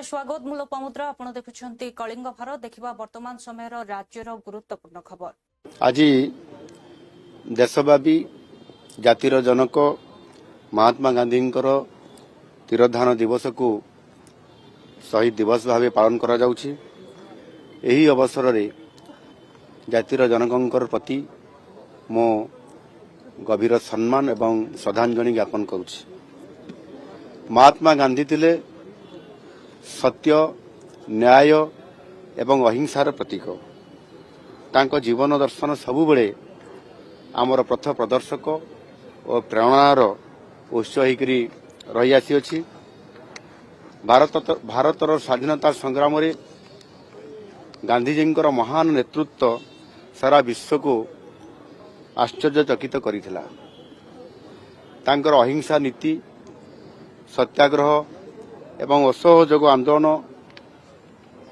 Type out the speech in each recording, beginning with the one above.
स्वागत मूल पमुद्रा आपण देखुछंती कलिंग भारत देखिबा वर्तमान समय राज्यर गुरुत्वपूर्ण खबर। आज देशव्यापी जातिर जनक महात्मा गांधी तिरोधान दिवस को शहीद दिवस भाव पालन करा जाउछि। एही अवसर रे जातिर जनकंकर प्रति मो गभीर सम्मान एवं श्रद्धांजलि ज्ञापन करुछि। महात्मा गांधी तिले सत्य न्याय एवं अहिंसार प्रतीक। तांको जीवन दर्शन सबुबले आमर पथ प्रदर्शक और प्रेरणार उत्स होकरी रही आसी। भारतर स्वाधीनता संग्राम रे गांधीजी महान नेतृत्व सारा विश्व को आश्चर्यचकित करिथिला। तांकर अहिंसा नीति सत्याग्रह एवं असहयोग आंदोलन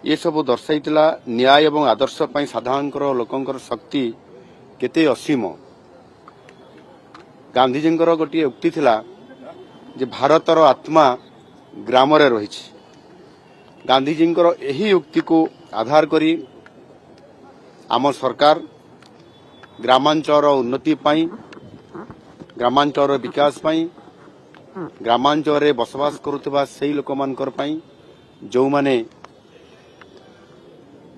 ये सब दर्शाइला न्याय एवं आदर्श पई साधारण लोकंकर शक्ति केते असीम। गांधीजी गोटे उक्ति थिला जे भारतर आत्मा ग्राम रे रहिछि। गांधीजी एही उक्ति को आधार करी आम सरकार ग्रामांचल उन्नति पई ग्रामांचल विकास पई ग्रामांचल रे बसवास करुवा से लोक मानकर पई जो माने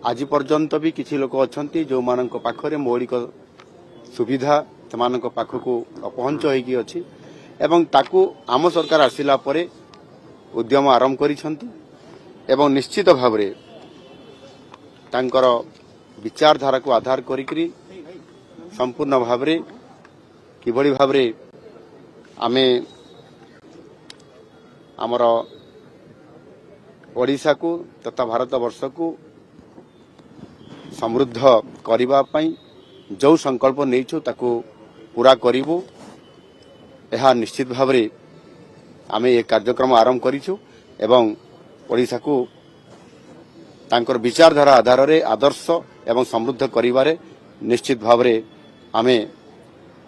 आज पर्यंत भी किसी लोक अछंती जो मानक पाखरे मौलिक सुविधा सेमानक पाखको अपहंच होगी अछि एवं ताकू आम सरकार आसिला परे उद्यम आरंभ करिसंती एवं निश्चित भावरे तांकर विचारधारा को आधार करिकरी संपूर्ण भावरे किभଳି भावरे आमे आमर ओडिशा को तथा भारत वर्ष को समृद्ध करिबा पई जो संकल्प नैछु ताको पूरा करिवो एहा निश्चित भावरे आमे ए कार्यक्रम आरंभ करिछु एवं ओडिशा को तांकर विचारधारा आधार रे आदर्श एवं समृद्ध करिबारे निश्चित भावरे आमे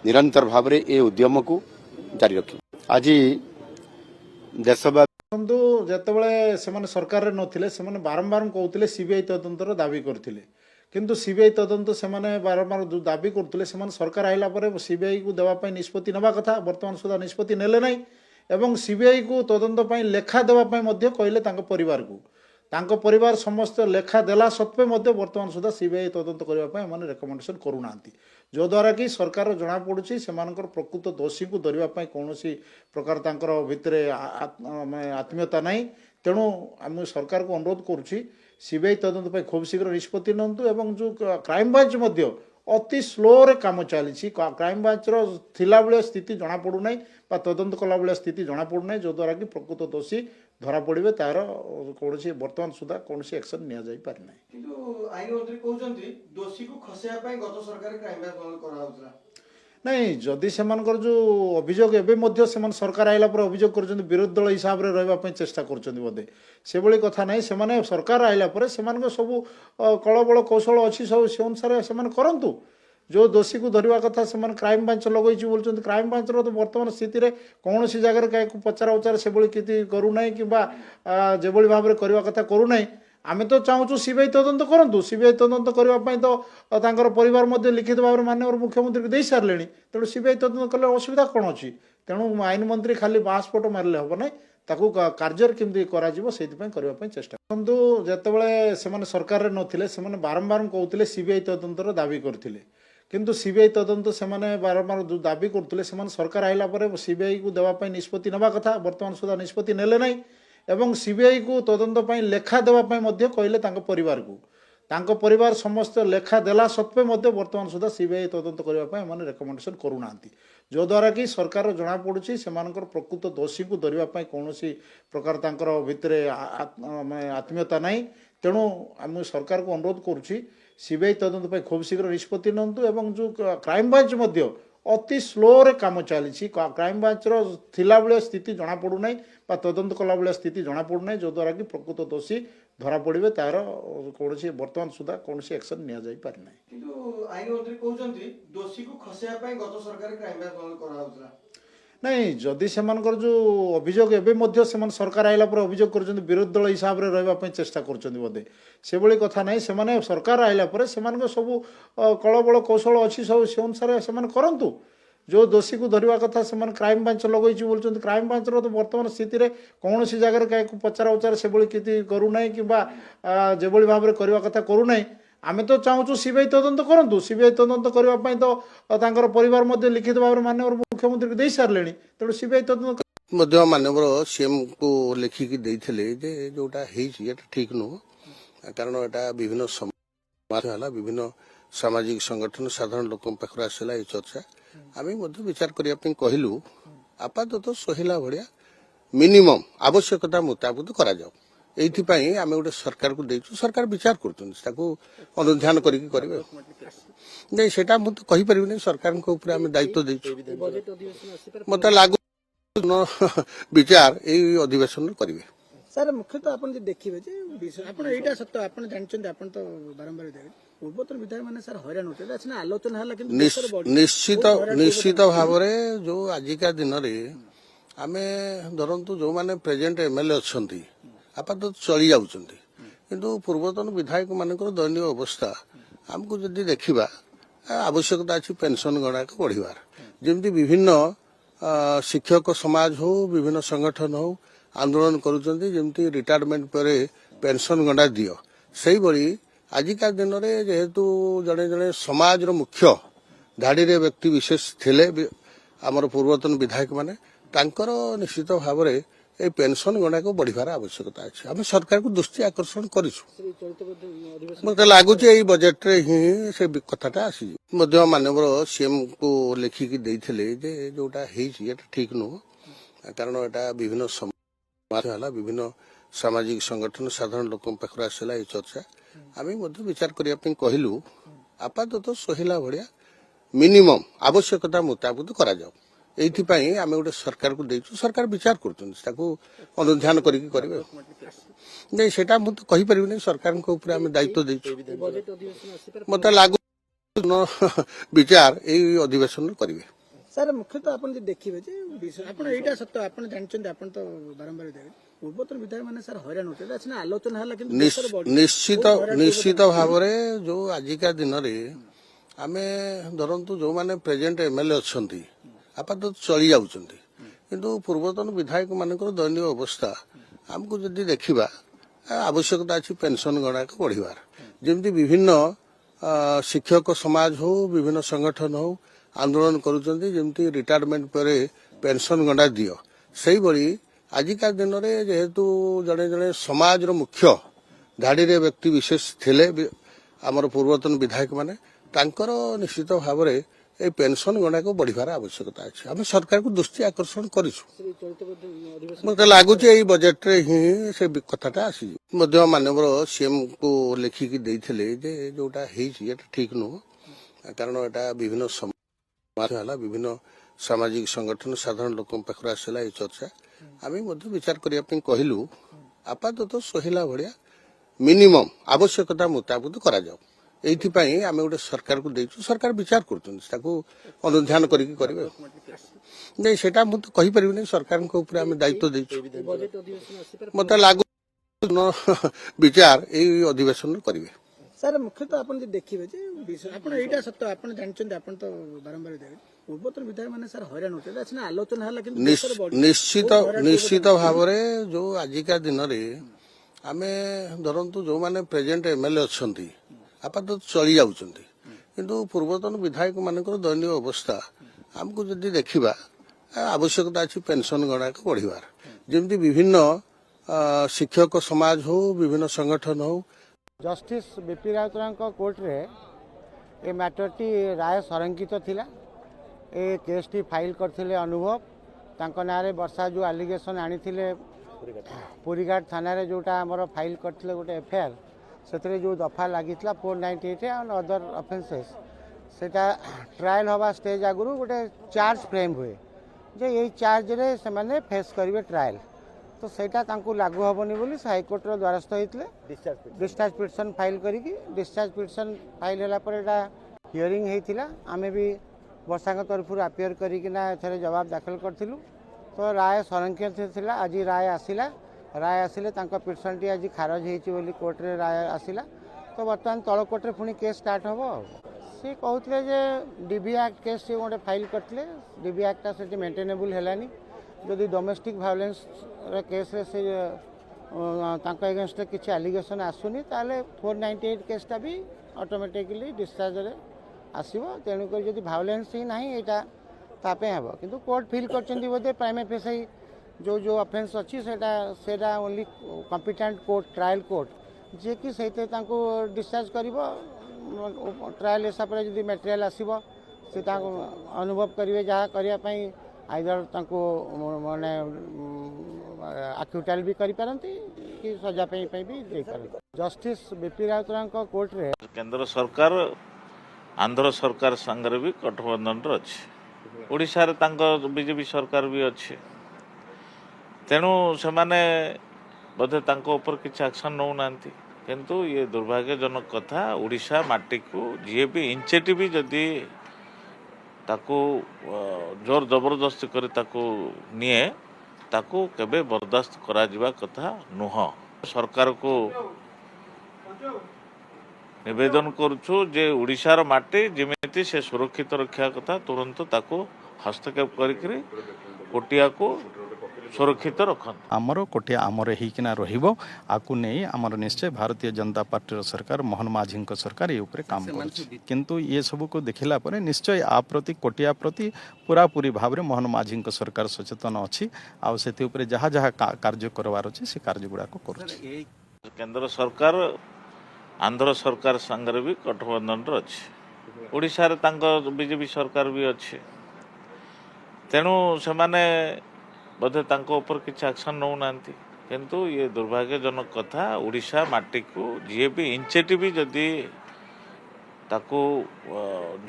निरंतर भावरे ए उद्यम को जारी रखी। आज देशव्यापी जेतेबेले सेमाने सरकार रे नथिले सेमाने बारंबार कहउतिले सीबीआई तदंतर दाबी करथिले किंतु सीबीआई तदंत सेमाने बारंबार दाबी करथिले सेमाने सरकार आइला परे सीबीआई को देवा पई निष्पत्ति नबा कथा वर्तमान सुधा निष्पत्ति नेले नै एवं सीबीआई को तदंत पई लेखा देवा पई मध्ये कहिले तांको परिवार समस्त लेखा देला सत्वे मध्ये वर्तमान सुधा सीबीआई तदंत करबा पई माने रेकमेंडेशन करूनांती जो द्वारा कि सरकार जना पड़ुछि सेमानकर प्रकृत दोषी को धरिबा पई कोनोसी प्रकार तांकर भितरे आत्मीयता नाही। तेणु आम सरकार को अनुरोध करुछि सीबीआई तदंत पई खूब शीघ्र निष्पत्ति नंतु एवं जो क्राइम ब्रांच मध्ये अति स्लो रे काम चली क्राइम ब्रांच थिला बेले स्थिति जना पड़ू ना तदंत कला बेले स्थिति जना पड़ू ना जो द्वारा कि प्रकृत दोषी धरा पड़े तार कौन बर्तमान सुधा कौन एक्शन नि जाई पारि ना किंतु आईन मंत्री कहउछंती दोषी को खसेया पई गत सरकार क्राइम ब्रांच करा होतला नहीं जदि से जो अभियोग एवं से सरकार आइला पर अभियोग कर विरोधी दल हिसाब से रही चेष्टा कर से भली कथा नहीं से सरकार आइला पर से सब कलबल कौशल अच्छी सब से अनुसार से करूँ जो दोषी को धरवा कथा से क्राइम ब्रांच लगे बोलते क्राइम ब्रांच तो बर्तमान स्थित में कौन सी जगह क्या पचारा उचार से किसी करूना कि जो भाव में करवा कथा करूना आमे तो चाहूँ सीबीआई तदंत करूँ सीबीआई तदंत करने तो तांकर परिवार मध्य लिखित भाव में माननीय मुख्यमंत्री दे सारे तेणु सीबीआई तदंत कले असुविधा कौन अच्छी तेणु आईन मंत्री खाली बाँसपट मारे हम ना ताकू कार्य केमती करने चेष्टा किंतु जेतेबेले सेमाने सरकार रे नथिले सेमाने बारंबार कहउतिले सीबीआई तदंतर दाबी करथिले किंतु सीबीआई तदंत सेमाने बारंबार दाबी करथिले सेमाने सरकार आइला परे सीबीआई को देवा पई निष्पत्ति नबा कथा वर्तमान सुधा निष्पत्ति नेले नै एवं सीबीआई को तदंत पई लेखा देवा पई मध्ये कहिले तांको परिवार समस्त लेखा देला सत्वे मध्ये वर्तमान सुधा सीबीआई तदंत करबा पई माने रेकमेंडेशन करूनांती जो द्वारा कि सरकार जना पड़ुछि सेमानकर प्रकृत दोषी को धरिबा पई कोनोसी प्रकार तांकर भितरे आत्मीयता नाही। तेणु आम सरकार को अनुरोध करुछि सीबीआई तदंत पई खूब शीघ्र निष्पत्ति नंतु एवं जो क्राइम ब्रांच मध्ये अति स्लो रे काम चली क्राइम ब्रांच थिला बेले स्थिति जना पड़ू ना तदंत कला बेले स्थिति जना पड़ू ना जो द्वारा कि प्रकृत दोषी धरा पड़े तार कौन बर्तमान सुधा कौन एक्शन नि जाई पारि ना किंतु आईन मंत्री कहउछंती दोषी को खसेया पई गत सरकार क्राइम ब्रांच करा होतला ନାଇଁ ଯଦି ସେମାନଙ୍କର ଯେଉଁ ଅଭିଯୋଗ ଏବେ ମଧ୍ୟ ସେମାନେ ସରକାର ଆଇଲା ପରେ ଅଭିଯୋଗ କରୁଛନ୍ତି ବିରୋଧୀ ଦଳ ହିସାବରେ ରହିବା ପାଇଁ ଚେଷ୍ଟା କରୁଛନ୍ତି ବୋଧେ ସେଭଳି କଥା ନାହିଁ ସେମାନେ ସରକାର ଆଇଲା ପରେ ସେମାନଙ୍କ ସବୁ କଳବଳ କୌଶଳ ଅଛି ସବୁ ସେ ଅନୁସାରେ ସେମାନେ କରନ୍ତୁ ଯେଉଁ ଦୋଷୀକୁ ଧରିବା କଥା ସେମାନେ କ୍ରାଇମ୍ ବ୍ରାଞ୍ଚ ଲଗାଇଛି ବୋଲୁଛନ୍ତି କ୍ରାଇମ୍ ବ୍ରାଞ୍ଚର ତ ବର୍ତ୍ତମାନ ସ୍ଥିତିରେ କୌଣସି ଜାଗାରେ କାହାକୁ ପଚରା ଉଚାର ସେଭଳି କିଛି କରୁନାହିଁ କିମ୍ବା ଯେଭଳି ଭାବରେ କରିବା କଥା କରୁନାହିଁ ଆମେ ତ ଚାହୁଁଛୁ ସିବିଆଇ ତଦନ୍ତ କରନ୍ତୁ ସିବିଆଇ ତଦନ୍ତ କରିବା ପାଇଁ ତ ତାଙ୍କର ପରିବାର ମଧ୍ୟ ଲିଖିତ ଭାବରେ ମାନ୍ୟବର ମୁଖ୍ୟମନ୍ତ୍ରୀଙ୍କୁ ଦେଇସାରିଲେଣି ତେଣୁ ସିବିଆଇ ତଦନ୍ତ ମଧ୍ୟ ମାନ୍ୟବର ସିଏମ୍ କୁ ଲେଖିକି ଦେଇଥିଲେ ଯେ ଯୋଉଟା ହେଇଛି ଏଟା ଠିକ ନୁହଁ କାରଣ ଏଟା ବିଭିନ୍ନ ସମାଜ ହେଲା ବିଭିନ୍ନ ସାମାଜିକ ସଂଗଠନ ସାଧାରଣ ଲୋକଙ୍କ ପାଖରେ ଆସିଲା এই ଚର୍ଚ୍ଚା ଆମେ ମଧ୍ୟ ବିଚାର କରିବା ପାଇଁ କହିଲୁ ଆପାତତଃ ସହିଲା ଭଳିଆ ମିନିମମ୍ ଆବଶ୍ୟକତା ମୁତାବକ କରାଯାଉ এইଥିପାଇଁ ଆମେ ଗୋଟେ ସରକାରକୁ ଦେଇଛୁ ସରକାର ବିଚାର କରୁଛନ୍ତି ତାକୁ ଅନୁଧ୍ୟାନ କରିକି କରିବେ ନାଇଁ ସେଟା ମୁଁ ତ କହିପାରିବିନି ସରକାରଙ୍କ ଉପରେ ଆମେ ଦାୟିତ୍ୱ ଦେଇଛୁ ମତେ ଲାଗୁ ବିଚାର ଏଇ ଅଧିବେଶନରେ କରିବେ ସାର୍ ମୁଖ୍ୟତଃ ଆପଣ ଯଦି ଦେଖିବେ ଯେ ଆପଣ ଏଇଟା ସତ ଆପଣ ଜାଣିଛନ୍ତି ଆପଣ ତ ବାରମ୍ବାର ପୂର୍ବତନ ବିଧାୟକ ମାନେ ସାର୍ ହଇରାଣ ହଉଛନ୍ତି ସିନା ଆଲୋଚନା ହେଲା କିନ୍ତୁ ନିଶ୍ଚିତ ଭାବରେ ଯୋଉ ଆଜିକା ଦିନରେ ଆମେ ଧରନ୍ତୁ ଯୋଉମାନେ ପ୍ରେଜେଣ୍ଟ ଏମଏଲଏ ଅଛନ୍ତି ଆପାତତଃ ଚଳି ଯାଉଛନ୍ତି କିନ୍ତୁ ପୂର୍ବତନ ବିଧାୟକ ମାନଙ୍କର ଦୟନୀୟ ଅବସ୍ଥା ଆମକୁ ଯଦି ଦେଖିବା ଆବଶ୍ୟକତା ଅଛି ପେନସନ ଗଣାକ ବଢିବାର ଯେମିତି ବିଭିନ୍ନ ଶିକ୍ଷକ ସମାଜ ହଉ ବିଭିନ୍ନ ସଂଗଠନ ହଉ ଆନ୍ଦୋଳନ କରୁଛନ୍ତି ଯେମିତି ରିଟାୟାରମେଣ୍ଟ ପରେ ପେନସନ ଗଣ୍ଡା ଦିଅ ସେଇଭଳି ଆଜିକା ଦିନରେ ଯେହେତୁ ଜଣେ ଜଣେ ସମାଜର ମୁଖ୍ୟ ଧାଡିରେ ବ୍ୟକ୍ତି ବିଶେଷ ଥିଲେ ଆମର ପୂର୍ବତନ ବିଧାୟକ ମାନେ ତାଙ୍କର ନିଶ୍ଚିତ ଭାବରେ এই পেনশন গণাକୁ ବଢିବାର ଆବଶ୍ୟକତା ଅଛି ଆମେ ସରକାରକୁ ଦୃଷ୍ଟି ଆକର୍ଷଣ କରିଛୁ ମତେ ଲାଗୁଛି ଏଇ ବଜେଟରେ ହିଁ ସେ କଥାଟା ଆସିଯିବ ମଧ୍ୟ ମାନ୍ୟବର ସିଏମ୍ କୁ ଲେଖିକି ଦେଇଥିଲେ ଯେ ଯୋଉଟା ହେଇଛି ଏଟା ଠିକ ନୁହଁ କାରଣ ଏଟା ବିଭିନ୍ନ ସମାଜ ହେଲା ବିଭିନ୍ନ ସାମାଜିକ ସଂଗଠନ ସାଧାରଣ ଲୋକଙ୍କ ପାଖରେ ଆସିଲା এই ଚର୍ଚ୍ଚା ଆମେ ମଧ୍ୟ ବିଚାର କରିବା ପାଇଁ କହିଲୁ ଆପାତତଃ ସହିଲା ଭଳିଆ ମିନିମମ୍ ଆବଶ୍ୟକତା ମୁତାବକ କରାଯାଉ এইଥିପାଇଁ ଆମେ ଗୋଟେ ସରକାରକୁ ଦେଇଛୁ ସରକାର ବିଚାର କରୁଛନ୍ତି ତାକୁ ଅନୁଧ୍ୟାନ କରିକି କରିବେ ନାଇଁ ସେଟା ମୁଁ ତ କହିପାରିବିନି ସରକାରଙ୍କ ଉପରେ ଆମେ ଦାୟିତ୍ୱ ଦେଇଛୁ ମତେ ଲାଗୁ ବିଚାର ଏଇ ଅଧିବେଶନରେ କରିବେ ସାର୍ ମୁଖ୍ୟତଃ ଆପଣ ଯଦି ଦେଖିବେ ଯେ ଆପଣ ଏଇଟା ସତ ଆପଣ ଜାଣିଛନ୍ତି ଆପଣ ତ ବାରମ୍ବାର ପୂର୍ବତନ ବିଧାୟକ ମାନେ ସାର୍ ହଇରାଣ ହଉଛନ୍ତି ସିନା ଆଲୋଚନା ହେଲା କିନ୍ତୁ ନିଶ୍ଚିତ ଭାବରେ ଯୋଉ ଆଜିକା ଦିନରେ ଆମେ ଧରନ୍ତୁ ଯୋଉମାନେ ପ୍ରେଜେଣ୍ଟ ଏମଏଲଏ ଅଛନ୍ତି ଆପାତତଃ ଚଳି ଯାଉଛନ୍ତି କିନ୍ତୁ ପୂର୍ବତନ ବିଧାୟକ ମାନଙ୍କର ଦୟନୀୟ ଅବସ୍ଥା ଆମକୁ ଯଦି ଦେଖିବା ଆବଶ୍ୟକତା ଅଛି ପେନସନ ଗଣାକ ବଢିବାର ଯେମିତି ବିଭିନ୍ନ ଶିକ୍ଷକ ସମାଜ ହଉ ବିଭିନ୍ନ ସଂଗଠନ ହଉ ଆନ୍ଦୋଳନ କରୁଛନ୍ତି ଯେମିତି ରିଟାୟାରମେଣ୍ଟ ପରେ ପେନସନ ଗଣ୍ଡା ଦିଅ ସେଇଭଳି ଆଜିକା ଦିନରେ ଯେହେତୁ ଜଣେ ଜଣେ ସମାଜର ମୁଖ୍ୟ ଧାଡିରେ ବ୍ୟକ୍ତି ବିଶେଷ ଥିଲେ ଆମର ପୂର୍ବତନ ବିଧାୟକ ମାନେ ତାଙ୍କର ନିଶ୍ଚିତ ଭାବରେ এই পেনশন গণাକୁ ବଢିବାର ଆବଶ୍ୟକତା ଅଛି ଆମେ ସରକାରକୁ ଦୃଷ୍ଟି ଆକର୍ଷଣ କରିଛୁ ମତେ ଲାଗୁଛି ଏଇ ବଜେଟରେ ହିଁ ସେ କଥାଟା ଆସିଯିବ ମଧ୍ୟ ମାନ୍ୟବର ସିଏମ୍ କୁ ଲେଖିକି ଦେଇଥିଲେ ଯେ ଯୋଉଟା ହେଇଛି ଏଟା ଠିକ ନୁହଁ କାରଣ ଏଟା ବିଭିନ୍ନ ସମାଜ ହେଲା ବିଭିନ୍ନ ସାମାଜିକ ସଂଗଠନ ସାଧାରଣ ଲୋକଙ୍କ ପାଖରେ ଆସିଲା এই ଚର୍ଚ୍ଚା ଆମେ ମଧ୍ୟ ବିଚାର କରିବା ପାଇଁ କହିଲୁ ଆପାତତଃ ସହିଲା ଭଳିଆ ମିନିମମ୍ ଆବଶ୍ୟକତା ମୁତାବକ କରାଯାଉ এইଥିପାଇଁ ଆମେ ଗୋଟେ ସରକାରକୁ ଦେଇଛୁ ସରକାର ବିଚାର କରୁଛନ୍ତି ତାକୁ ଅନୁଧ୍ୟାନ କରିକି କରିବେ ନାଇଁ ସେଟା ମୁଁ ତ କହିପାରିବିନି ସରକାରଙ୍କ ଉପରେ ଆମେ ଦାୟିତ୍ୱ ଦେଇଛୁ ମତେ ଲାଗୁ ବିଚାର ଏଇ ଅଧିବେଶନରେ କରିବେ ସାର୍ ମୁଖ୍ୟତଃ ଆପଣ ଯଦି ଦେଖିବେ ଯେ ଆପଣ ଏଇଟା ସତ ଆପଣ ଜାଣିଛନ୍ତି ଆପଣ ତ ବାରମ୍ବାର ପୂର୍ବତନ ବିଧାୟକ ମାନେ ସାର୍ ହଇରାଣ ହଉଛନ୍ତି ସିନା ଆଲୋଚନା ହେଲା କିନ୍ତୁ ନିଶ୍ଚିତ ଭାବରେ ଯୋଉ ଆଜିକା ଦିନରେ ଆମେ ଧରନ୍ତୁ ଯୋଉମାନେ ପ୍ରେଜେଣ୍ଟ ଏମଏଲଏ ଅଛନ୍ତି ଆପାତତଃ ଚଳି ଯାଉଛନ୍ତି କିନ୍ତୁ ପୂର୍ବତନ ବିଧାୟକ ମାନଙ୍କର ଦୟନୀୟ ଅବସ୍ଥା ଆମକୁ ଯଦି ଦେଖିବା ଆବଶ୍ୟକତା ଅଛି ପେନସନ ଗଣାକ ବଢିବାର ଯେମିତି ବିଭିନ୍ନ ଶିକ୍ଷକ ସମାଜ ହଉ ବିଭିନ୍ନ ସଂଗଠନ ହଉ ଜଷ୍ଟିସ୍ ବିପି ରାଉତରାୟଙ୍କ କୋର୍ଟରେ ଏ ମ୍ୟାଟରଟି ରାୟ ସଂରକ୍ଷିତ ଥିଲା ଏ କେସ୍ଟି ଫାଇଲ୍ କରିଥିଲେ ଅନୁଭବ ତାଙ୍କ ନାଁରେ ବର୍ଷା ଯେଉଁ ଆଲିଗେସନ୍ ଆଣିଥିଲେ ପୁରୀଘାଟ ଥାନାରେ ଯେଉଁଟା ଆମର ଫାଇଲ୍ କରିଥିଲେ ଗୋଟେ ଏଫଆଇଆର୍ ସେଥିରେ ଯେଉଁ ଦଫା ଲାଗିଥିଲା 498 ଆଣ୍ଡ ଅଦର ଅଫେନ୍ସେସ୍ ସେଟା ଟ୍ରାଏଲ୍ ହେବା ଷ୍ଟେଜ୍ ଆଗରୁ ଗୋଟେ ଚାର୍ଜ ଫ୍ରେମ୍ ହୁଏ ଯେ ଏଇ ଚାର୍ଜରେ ସେମାନେ ଫେସ୍ କରିବେ ଟ୍ରାଏଲ୍ ତ ସେଇଟା ତାଙ୍କୁ ଲାଗୁ ହେବନି ବୋଲି ହାଇକୋର୍ଟର ଦ୍ୱାରସ୍ଥ ହୋଇଥିଲେ ଡିସଚାର୍ଜ ପିଟିସନ୍ ଫାଇଲ୍ କରିକି ଡିସଚାର୍ଜ ପିଟିସନ୍ ଫାଇଲ୍ ହେଲା ପରେ ଏଇଟା ହିୟରିଂ ହେଇଥିଲା ଆମେ ବି ବର୍ଷାଙ୍କ ତରଫରୁ ଆପିୟର କରିକିନା ଏଥିରେ ଜବାବ ଦାଖଲ କରିଥିଲୁ। ତ ରାୟ ସଂରକ୍ଷିତ ଥିଲା। ଆଜି ରାୟ ଆସିଲା। ରାୟ ଆସିଲେ ତାଙ୍କ ପିଟିସନଟି ଆଜି ଖାରଜ ହେଇଛି ବୋଲି କୋର୍ଟରେ ରାୟ ଆସିଲା। ତ ବର୍ତ୍ତମାନ ତଳ କୋର୍ଟରେ ପୁଣି କେସ୍ ଷ୍ଟାର୍ଟ ହେବ ଆଉ। ସେ କହୁଥିଲେ ଯେ ଡିବି ଆକ୍ଟ କେସ୍ ସେ ଗୋଟେ ଫାଇଲ୍ କରିଥିଲେ। ଡିବି ଆକ୍ଟଟା ସେଠି ମେଣ୍ଟେନେବୁଲ୍ ହେଲାନି। ଯଦି ଡୋମେଷ୍ଟିକ୍ ଭାয়োଲେନ୍ସର କେସ୍ରେ ସେ ତାଙ୍କ ଏଗେନ୍ଷ୍ଟରେ କିଛି ଆଲିଗେସନ୍ ଆସୁନି ତାହେଲେ 498 କେସ୍ଟା ବି ଅଟୋମେଟିକଲି डिस्चार्जରେ ଆସିବ। ତେଣୁକରି ଯଦି ଭାয়োଲେନ୍ସ ହିଁ ନାହିଁ ଏଇଟା ତା ପାଇଁ ହେବ। କିନ୍ତୁ କୋର୍ଟ ଫିଲ୍ କରିଛନ୍ତି ବୋଧେ ପ୍ରାଇମା ଫେସି जो अफेन्स अच्छी सेटा only competent court trial court जे कि सहित डिस्चार्ज कर ट्रायल हिसाब से जब मटेरियल आसो से अनुभव करेंगे जहाँ करने आइदर माने आक्यूटाल भी करेंगे कि सजा भी दे पारती। जस्टिस बीपी राउतराय कोर्ट रे केंद्र सरकार आंध्र सरकार संगे भी गठबंधन अच्छे ओडिशा रे बीजेपी सरकार भी अच्छे तेणु से बोधे ऊपर किसी एक्शन नौ ना किंतु ये दुर्भाग्यजनक कथा ओडिशा माटी को जी भी इंचेटी भी जदि ताकू जोर जबरदस्ती कर निए ताकू केबे बर्दाश्त करा जिबा कथा नुह। सरकार को निवेदन करुछु जे ओडिशार माटी जेमिति से सुरक्षित रखा कथा तुरंत ताकू हस्तक्षेप करिकरी कोटिया को सुरक्षित रखन। आमर कोटिया आमर होना रही आमर निश्चय भारतीय जनता पार्टी सरकार मोहन माझी सरकार ये उपरे काम किंतु ये सब को देखला परे निश्चय आ प्रति कोटिया प्रति पूरा पूरी भाव में मोहन माझी सरकार सचेतन अच्छी आते जहाँ जहाँ कार्य करवार अच्छे से कार्य गुड़ा कर केंद्र सरकार आंध्र सरकार संगे भी गठबंधन अच्छे ओडिशा रे बीजेपी सरकार भी अच्छे तेणु से बोधे ऊपर किसी एक्शन नौ ना किंतु ये दुर्भाग्यजनक कथा ओडिशा माटी को जी भी इंचेटी भी जदि ताकू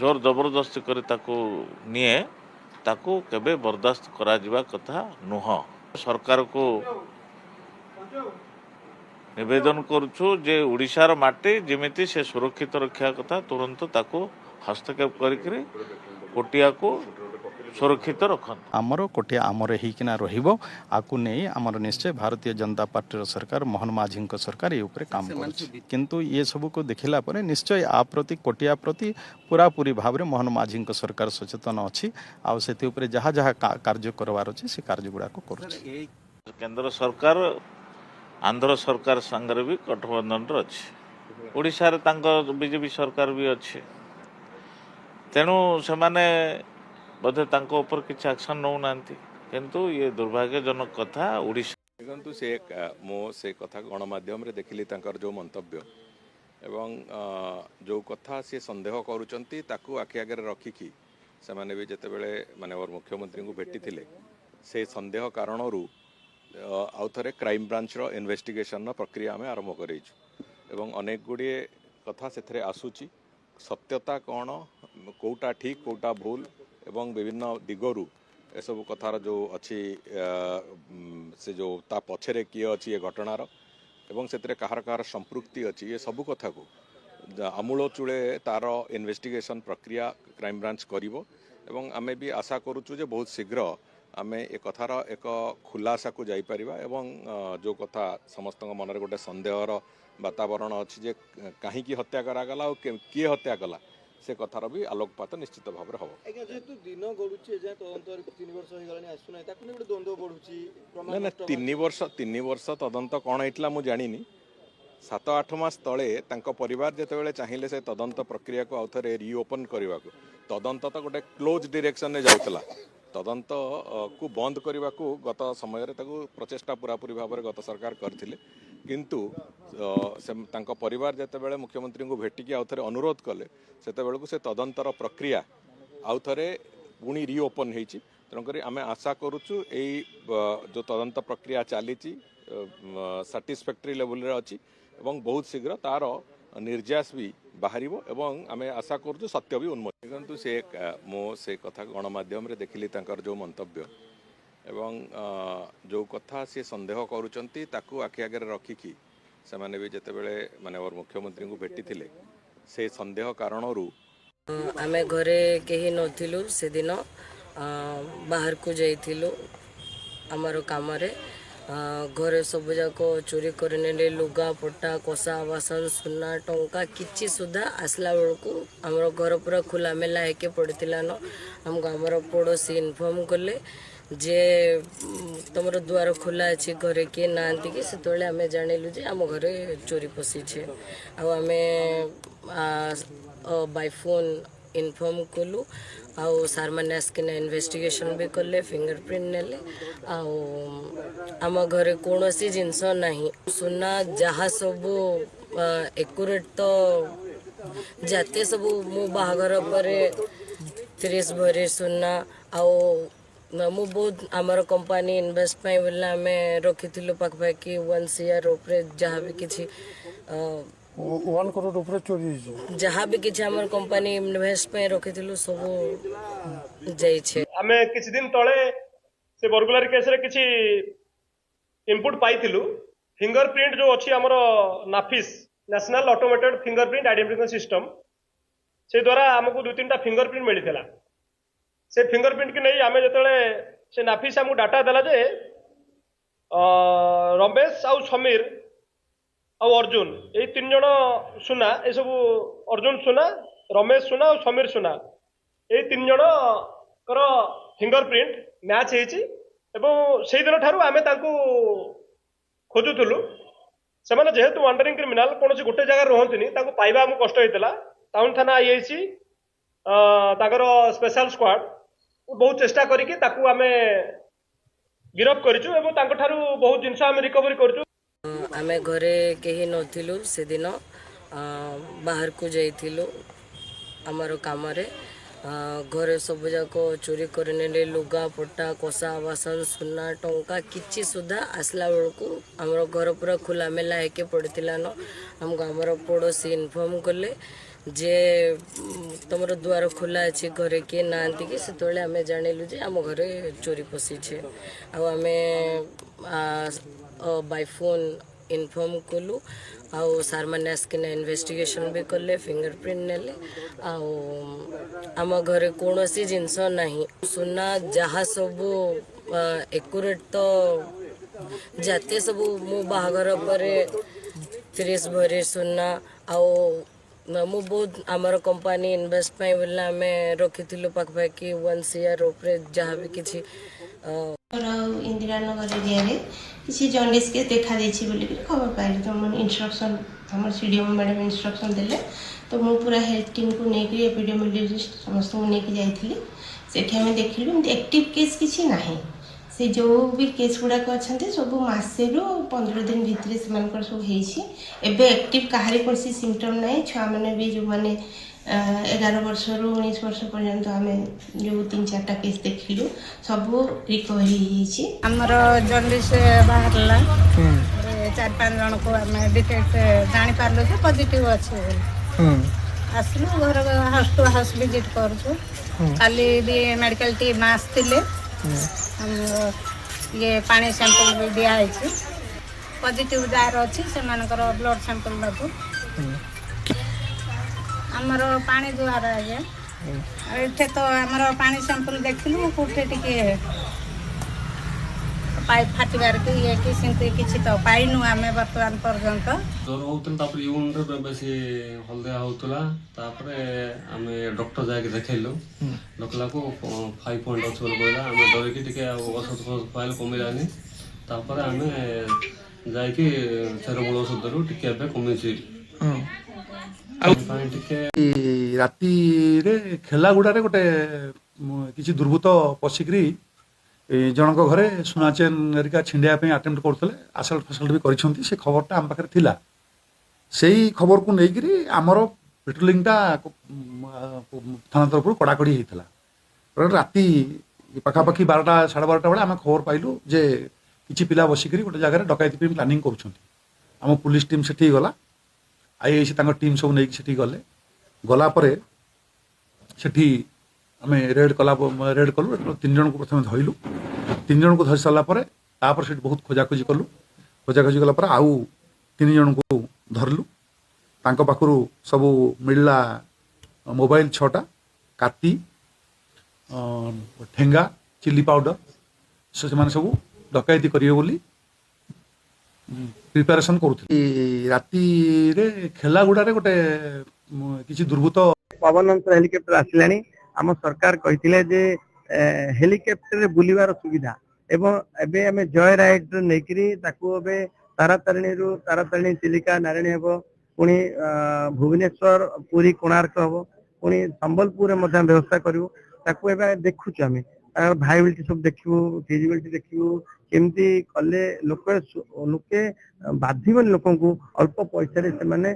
जोर जबरदस्ती कर निए ताकू केबे बर्दाश्त करा जिबा कथा नुह। सरकार को निवेदन करुछु जे ओडिशार माटी जेमिति से सुरक्षित रखा कथा तुरंत ताकू हस्तक्षेप करिकरी कोटिया को सुरक्षित रखन। आमर कोटिया आमर होना रही आमर निश्चय भारतीय जनता पार्टी सरकार मोहन माझी सरकार ये उपरे काम किंतु ये सब को देखला परे निश्चय आ प्रति कोटिया प्रति पूरा पूरी भाव में मोहन माझी सरकार सचेतन अच्छी आते जहाँ जहाँ कार्य करवार अच्छे से कार्य गुड़ा कर। केंद्र सरकार आंध्र सरकार संगे भी गठबंधन अच्छे ओडिशा रे बीजेपी सरकार भी अच्छे तेणु से बोधे ऊपर किसी एक्शन नौ ना किंतु ये दुर्भाग्यजनक कथा ओडिशा देखु से कथा गणमाध्यम देखिली जो मंतव्य एवं जो कथा सी सन्देह करुँच आखि आगे रखिकी से भी जिते बड़े माननीय मुख्यमंत्री को भेटी से सन्देह कारण आउ थे क्राइम ब्रांच इन्वेस्टिगेशन प्रक्रिया आम आरंभ करेचु एवं अनेक गुड़िए कथा से आसूची सत्यता कौन कौटा ठीक कौटा भूल एवं विभिन्न दिगरु एसबू कथार जो अच्छी से जो ता पछरे किए अच्छी ये घटनार एवं से कहार कहार संपृक्ति अच्छी ये सबू कथा को आमूल चूले तार इन्वेस्टिगेशन प्रक्रिया क्राइम ब्रांच करिवो एवं आमे भी आशा करूचु जे बहुत शीघ्र आमे ए कथार एक खुलासा को जाई परिबा एवं जो कथा समस्त मन में गोटे संदेहर वातावरण अच्छी जे कहीं हत्या करागला और किए हत्या कला से कथार भी आलोकपात निश्चित भाव में हम जेहेतु दिन गड़ुचे तदंत 3 वर्ष हो गलानी आसुना ताकू गोटे द्वंद्व बढ़ुची ना 3 वर्ष तदंत कौन होता मुझे जानी 7-8 मास तले परिवार जिते चाहिए से तदंत प्रक्रिया को आउ थे रिओपन करने को तदंत तो गोटे क्लोज डायरेक्शन में जाऊला तदंत को बंद करने को गत समय प्रचेषा पूरापूरी भाव में गत सरकार करते किंतु से परिवार जिते मुख्यमंत्री को भेटिकी आउ थे अनुरोध कले से तदंतर प्रक्रिया आउ थे पुणी रिओपन होती तेणुक आम आशा करुचु जो तदंत प्रक्रिया चली साटिस्फैक्टरी लेवल अच्छी एवं बहुत शीघ्र तार निर्यास भी बाहर एवं आम आशा करुचु सत्य भी उन्मोचन किंतु से कथा गणमाध्यम देखिली जो मंतव्य एवं जो कथा सी सन्देह करुँच आखि आगे रखिकी से भी जिते बड़े माननीय मुख्यमंत्री को भेटी से सन्देह कारण आमे घरे केही नथिलु से दिन बाहर को जाइथिलु आमर काम रे घरे सब जाक चोरी करने लुगा पटा कषा बासन सुना टंका किछि सुधा आसला बेलू आमर घर पूरा खुला मेला हेके पड़थिलान हमको आमर पड़ोसी इनफॉर्म कले जे तुमर द्वार खुला अच्छी घरे किए नांती कि से आमे जानिलु जे आम घरे चोरी पशी छे आमे बाय फोन इनफॉर्म कलु आउ सार मैंने आसकिना इन्वेस्टिगेशन भी कले फिंगरप्रिंट नेले आम घरे कौन सी जिनस नहीं सुना जहाँ सब एक्यूरेट तो जाते सब मो बाहागर पर 30 भरी सुना आउ मु बहुत आमर कंपनी इन्वेस्ट पाई बोले आम रखी पाखपाखि 1 CR उपरे जहाँ भी किसी 1 करोड़ ऊपर चोरी जहाँ भी किसी आमर कंपनी इन्वेस्ट पाई रखी सब जाइछे आमे किछि दिन तळे से बरगुलारी केस रे किछि इनपुट पाइथिलु फिंगरप्रिंट जो अछि हमर NAFIS national automated fingerprint identification system से द्वारा हमको 2-3टा फिंगरप्रिंट मिलिथिला से फिंगरप्रिंट के नहीं आमे जतले से नाफिस हमको डाटा देला जे रमेश आउ समीर आउ अर्जुन ए 3 जण सुना ए सब अर्जुन सुना रमेश सुना और समीर सुना ए 3 जण कर फिंगरप्रिंट मैच हेची एवं से दिन ठारू आमे तांको खोजुथुलु से माने जेहेतु वांडरिंग क्रिमिनल कौन से गोटे जगह रहंतिनी तांको पाइबा हमको कष्ट होइतला टाउन थाना आईआईसी ताकर स्पेशल स्क्वाड बहुत चेष्टा करिकि ताकू आमे गिरफ करिचु एवं तांको ठारू बहुत जिंस आमे रिकवरी करचु आमे घरे केही नथिलु से दिन बाहर को जाइथिलु आमर काम रे घरे सब जाक चोरी करने लुगा पटा कषा बासन सुना टंका किछि सुधा आसला बेलू आमर घर पूरा खुला मेला हेके पड़थिलान हमको आमर पड़ोसी इनफॉर्म कले जे तुमर द्वार खुला अच्छी घरे किए नांती कि से आमे जानिलु जे आम घरे चोरी पशी छे आमे बाय फोन इनफॉर्म कलु आउ सार मैंने आसकिना इन्वेस्टिगेशन भी कले फिंगरप्रिंट नेले आम घरे कौन सी जिनस नहीं सुना जहाँ सब एक्यूरेट तो जाते सब मो बाहागर पर 30 भरी सुना आउ मु बहुत आमर कंपनी इन्वेस्ट पाई बोले आम रखी पाखपाखि 1 CR उपरे जहाँ भी किसी इंदिरा नगर एरिया रे किसी जॉन्डिस के देखा देछि बोली खबर पाइल तो मन इंस्ट्रक्शन हमर सीडीएम मैडम इंस्ट्रक्शन देले तो मु पूरा हेल्थ टीम को नेकी एपिडेमियोलॉजिस्ट समस्त को नेकी जाइथिली सेठी हम देखिलु एक्टिव केस किछि नाही से जो भी केस गुड़ाक अच्छा सब मसे रु 15 दिन भितर से सब हेछि एबे एक्टिव कहारी कौन सिम्पटम नाही छुआ माने भी जो माने 11 वर्ष रु 19 वर्ष पर्यंत आम जो 3-4टा केस देखिलु सब रिकवरी होइछि हमर जॉन्डिस बाहरला 4-5 जन को आम डिटेक्ट जानि पारलो जे पॉजिटिव अछि आसलु घर हाउस टू हाउस विजिट करछु खाली भी मेडिकल टीम आस्तिले हम ये पानी सैंपल भी दिया है पॉजिटिव जार अच्छी से ब्लड सैंपल नबू आमर पानी द्वारा आज्ञा इतने तो आमर पानी सैंपल देखलु कौटे टी पाइप फाटबार कि ये कि तो पाइनु आम बर्तमान पर्यंत ज्वर होता यूरिन बेस हलदिया होता आम डॉक्टर जाके देखलु देखला को 5 पॉइंट अच्छे कहला आम डरिकी टे औषध पाइल कमिलानी आम जाकि चेरमूल औषध देलु टे कमी राति खेला गुड़ारे गोटे किसी दुर्बृत्त पशिकी जनक घरे सुना चेन हेरिका छिंडिया आटेम्प्ट करते आसल्ट फासल्ट भी कर से खबरटा आम पाखे थिला से खबर को लेकिन आमर पेट्रोलिंगटा थाना तरफ कड़ाकड़ी होता राति पाखापाखि 12टा 12:30 बेले आम खबर पाइलु जे किसी पिला बसिक गोटे जगह डकैती प्लानिंग कर पुलिस टीम से गला आईआईसी टीम सब नहीं से गले गलापर से आम रेड कलु 3 जन को प्रथम धरलु 3 जन को धरी सारापर से बहुत खोजाखोजी कलु खोजाखोजी कलापर आउ 3 जन को धरलु पाखु सब मिलला मोबाइल 6टा काती ठेंगा चिल्ली पाउडर से सब डकैती करिवे बोली प्रिपेरेसन करुଥିଲେ राति रे खेलागुड़ा रे गोटे किछि दुर्बृत्त पवन अंचल हेलिकप्टर आसिलानी आम सरकार कहिथिले जे हेलिकप्टर रे बुलिवार सुविधा एवं एबे आमे जय राइड नेकरी ताकू एबे तारातारिणी चिलिका नारायणी हेबो पुणी भुवनेश्वर पुरी कोणार्क हेबो पुणी संबलपुर में व्यवस्था करू ताकू एबे देखुछु आमे भाइबिलिटी सब देखिबू फिजिबिलिटी देखिबू केमती कले लोके बाधिबन लोकंकु अल्प पैसा रे से माने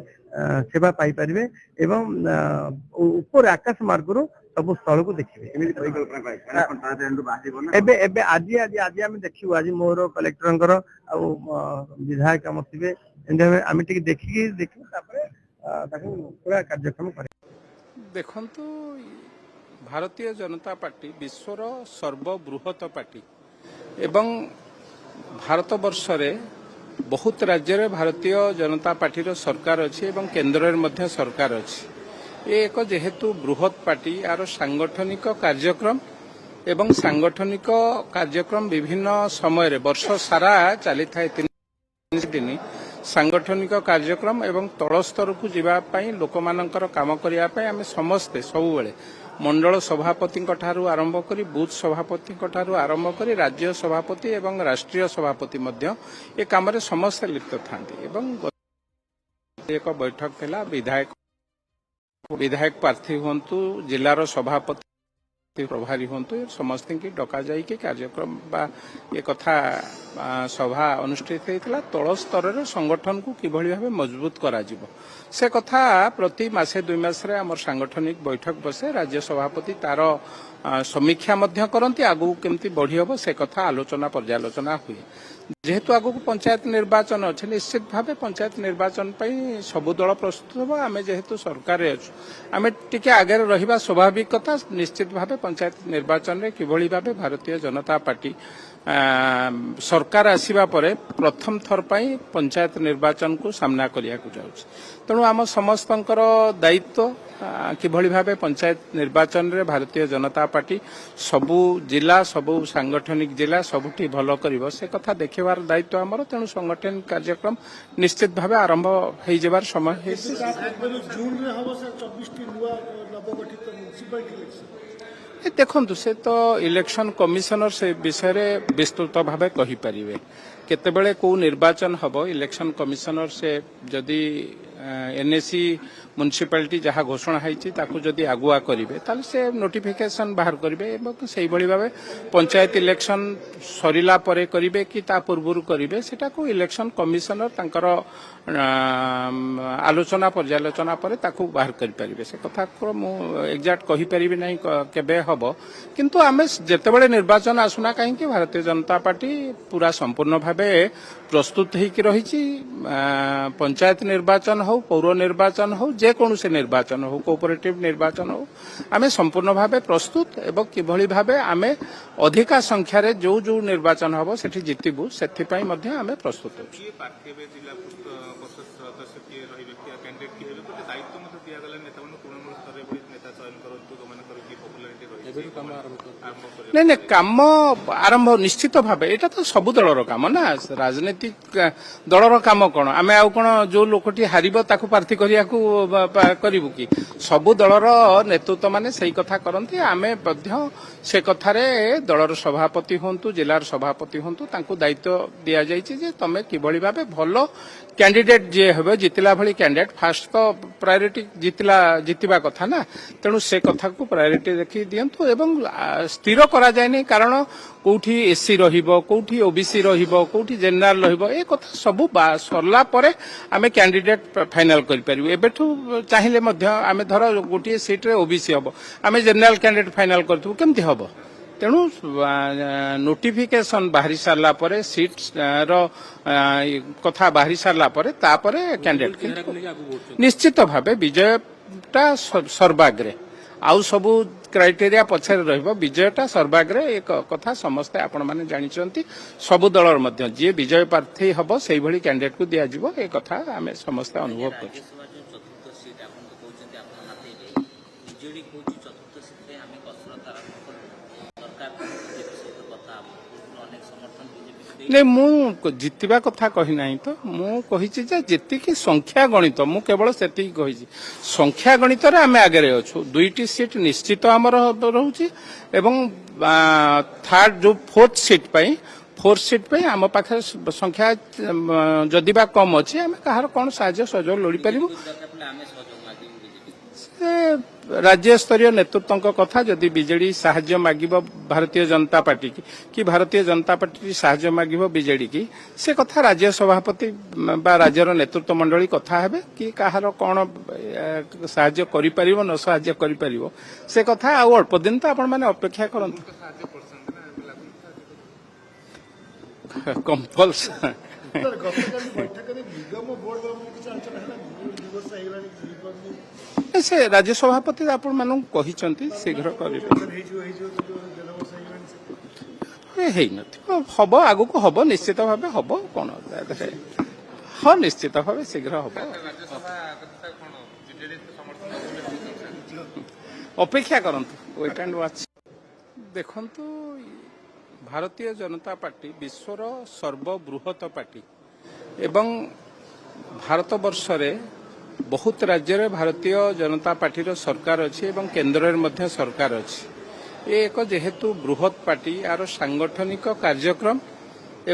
सेवा पाई परिबे एवं ऊपर आकाश मार्गरो सब स्थल को देखिबे एमि परिकल्पना पाई एबे एबे आज आमे देखिबू आज मोर कलेक्टरंकर आ विधायक हम थिबे एंडे आमे टिक देखि तापर ताकू पूरा कार्यक्रम करे देखंतु भारतीय जनता पार्टी विश्वर सर्वबृहत पार्टी एवं भारत वर्ष रे बहुत राज्य रे भारतीय जनता पार्टी सरकार अच्छी एवं केंद्र में सरकार अच्छी ये एक जेहेतु बृहत पार्टी यार सांगठनिक कार्यक्रम एवं सांगठनिक कार्यक्रम विभिन्न समय रे वर्ष सारा चली था 3 दिन सांगठनिक कार्यक्रम एवं तल स्तर को जीवाई लोक मानकर काम करने आम समस्ते सबुबले मंडल सभापति आरंभ करी बूथ सभापति आरंभ करी राज्य सभापति एवं राष्ट्रीय सभापति मध्य ए काम रे समस्ते लिप्त था एवं एक बैठक थिला विधायक प्रार्थी हुंतु जिलार सभापति प्रभारी हुंतु समस्त की डका जाइए कार्यक्रम बा ये कथा सभा अनुष्ठित होता तल स्तर रे संगठन को किभली भावे मजबूत करा जिवो से कथा प्रति मासे 2 मास रे हमर सांगठनिक बैठक बसे राज्य सभापति तार समीक्षा मध्य करंती आगु केमती बढ़ी हबो से कथा आलोचना पर्यालोचना हुए जेहेतु आगु पंचायत निर्वाचन अच्छे निश्चित भावे पंचायत निर्वाचन पई सबु दल प्रस्तुत हो आमे जेहेतु सरकार आमे टिके आगे रहिबा स्वाभाविक कथा निश्चित भावे पंचायत निर्वाचन रे किभली भावे भारतीय जनता पार्टी सरकार आसीबा परे प्रथम थर पई पंचायत निर्वाचन को सामना करिया को जाउछ तेणु आम समस्तंकर दायित्व किभली भावे पंचायत निर्वाचन रे भारतीय जनता पार्टी सबु जिला सबु सांगठनिक जिला सबुठी भलो करिवो से कथा देखिबार दायित्व हमर तेणु संगठन कार्यक्रम निश्चित भावे आरंभ होई जेबार समय है जून रे हबो से 24 टी नुवा नवगठित म्युनिसिपलिटी इलेक्शन देखंतु से तो इलेक्शन कमिशनर से विषय रे विस्तृत भावे कहि परिबे केतेबेले को निर्वाचन हबो इलेक्शन कमिशनर से जदि एनएसी म्युनिसिपालिटी जहाँ घोषणा होती जदि आगुआ करेंगे ताल से नोटिफिकेशन बाहर करेंगे से भावे पंचायत इलेक्शन सरिला परे करेंगे कि ता पूर्व करेंगे सेटा को इलेक्शन कमिशनर तांकर आलोचना पर्यालोचना परे ताकू बाहर करें से कथा को मु एक्जाक्ट कहि परिबे नहीं केबे हबो किंतु आमे जेतेबेले निर्वाचन आसुना कहीं भारतीय जनता पार्टी पूरा संपूर्ण भावे प्रस्तुत होकर रही पंचायत निर्वाचन हो पौर निर्वाचन हो जेकोसी निर्वाचन हो कोऑपरेटिव निर्वाचन हो आमे संपूर्ण भावे प्रस्तुत एवं किभली भावे आमे अधिका संख्या रे जो जो निर्वाचन हबो सेठी जितिबु सेथिपई मध्ये आमे प्रस्तुत होछु नहीं काम आरंभ निश्चित भावे यहाँ तो सबु दलर काम ना राजनीतिक दलर काम कौन आम आउ कौन जो लोकटी हारिब ताकू प्रार्थी करू कि सबु दलर नेतृत्व माने सही कथा करती आमे से कथारे दलर सभापति हूँ जिलार सभापति हूँ तांकू दायित्व दि जाइए तमें किभली भावे भल कैंडिडेट जी हे जितला भली कैंडिडेट फास्ट तो प्रायोरिटी जितवा कथा ना तेणु से कथा को प्रायोरिटी देखी दिंतु एवं स्थिर करा जाए कारण कौटी एससी रहिबो कौटी ओबीसी रहिबो कौटी जनरल रहिबो ए कथा सबु सरला परे आमे कैंडिडेट फाइनल करि परिबो एबेठु चाहिले मध्य आमे धर गोटी सीट रे ओबीसी हबो आमे जनरल कैंडिडेट फाइनल करथु केमति हबो तेणु नोटिफिकेशन बाहरी सारा पर सीट रो कथा बाहरी सारा पर कैंडिडेट निश्चित भावे विजयटा सर्वाग्रे आउ सबू क्राइटेरिया पछरे रहिबो विजयटा सर्वाग्रे एक कथा समस्ते आपण माने जानिचंती सबु दलर मध्य जे विजय प्रार्थी हबो सेही भली कैंडिडेट को दिया जिवो ए कथा आमे समस्ते अनुभव करछु ବିଜେଡି କହୁଛି ଚତୁର୍ଥ ସିଟ୍ରେ ଆମେ କସରତ ଆରମ୍ଭ କଲୁ ସରକାର ବିଜେପି ସହିତ କଥା ହେବ ଅନେକ ସମର୍ଥନ ବିଜେପି ନାଇଁ ମୁଁ ଜିତିବା କଥା କହିନାହିଁ ତ ମୁଁ କହିଛି ଯେ ଯେତିକି ସଂଖ୍ୟା ଗଣିତ ମୁଁ କେବଳ ସେତିକି କହିଛି ସଂଖ୍ୟା ଗଣିତରେ ଆମେ ଆଗରେ ଅଛୁ 2ଟି ସିଟ୍ ନିଶ୍ଚିତ ଆମର ରହୁଛି ଏବଂ ଥାର୍ଡ ଯୋଉ फोर्थ सीट पे आम पाखे संख्या जदि बा कम अच्छे आम कहार कौन साहाय्य सहयोग लोड़ी पारिबु राज्य स्तरीय नेतृत्व कथा जदि बीजेडी साहाय्य मागिब भारतीय जनता पार्टी कि भारतीय जनता पार्टी साहाय्य मागिब बीजेडी की से कथा राज्य सभापति बा राज्यर नेतृत्व मंडली कथा हेबे कि कहार कौन साहाय्य करि पारिबो न साहाय्य करि पारिबो से कथा आ अल्प दिन तो आपण माने अपेक्षा करंतु कंपल्सन से राज्य सभापति आपण मानू कहिसंती शीघ्र करिवे हम आगु को हम निश्चित भाव हम कौन हाँ निश्चित भाव शीघ्र हम अपेक्षा करंतु वेट एंड वॉच देखंतु भारतीय जनता पार्टी विश्वर सर्वबृहत पार्टी एवं भारत वर्ष रे बहुत राज्य रे भारतीय जनता पार्टी रो सरकार अछि एवं केंद्र रे मध्य सरकार अछि एक जेहेतु बृहत पार्टी यार सांगठनिक कार्यक्रम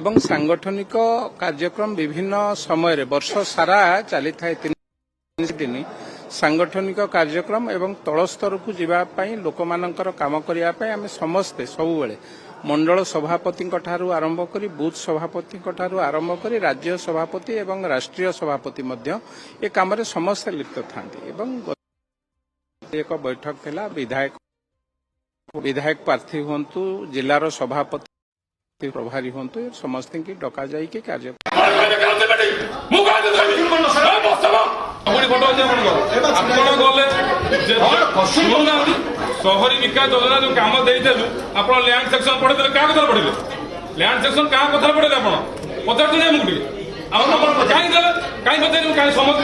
एवं सांगठनिक कार्यक्रम विभिन्न समय रे वर्ष सारा चली थाए 3 दिन सांगठनिक कार्यक्रम एवं तल स्तर को जीवा पई लोकमानकर काम करिया पई आमे समस्ते सब बेले मंडल सभापति आरंभ करी बूथ सभापति आरंभ करी राज्य सभापति एवं राष्ट्रीय सभापति मध्य ए काम रे समस्त लिप्त थांती एवं एक बैठक थिला विधायक प्रार्थी हुंतु जिलार सभापति प्रभारी हुंतु समस्त की डका जाई के कार्य शहरी विकास योजना जो काम देलु आप लैंड सेक्शन पढ़े क्या कथा पढ़े लैंड सेक्शन क्या कथा पढ़े आप पचार मुझे कहीं समस्त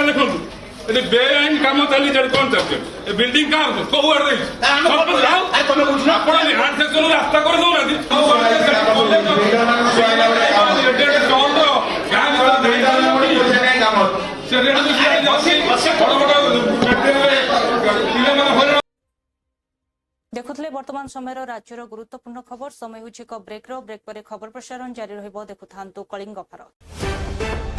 देखु बेआईन काम चली कौन चलते बिल्डिंग क्या रास्ता कर देखुले वर्तमान समय राज्यर गुरुत्वपूर्ण खबर समय होछि ब्रेक पर खबर प्रसारण जारी रहिबो देखुथांतु कलिंग भारत।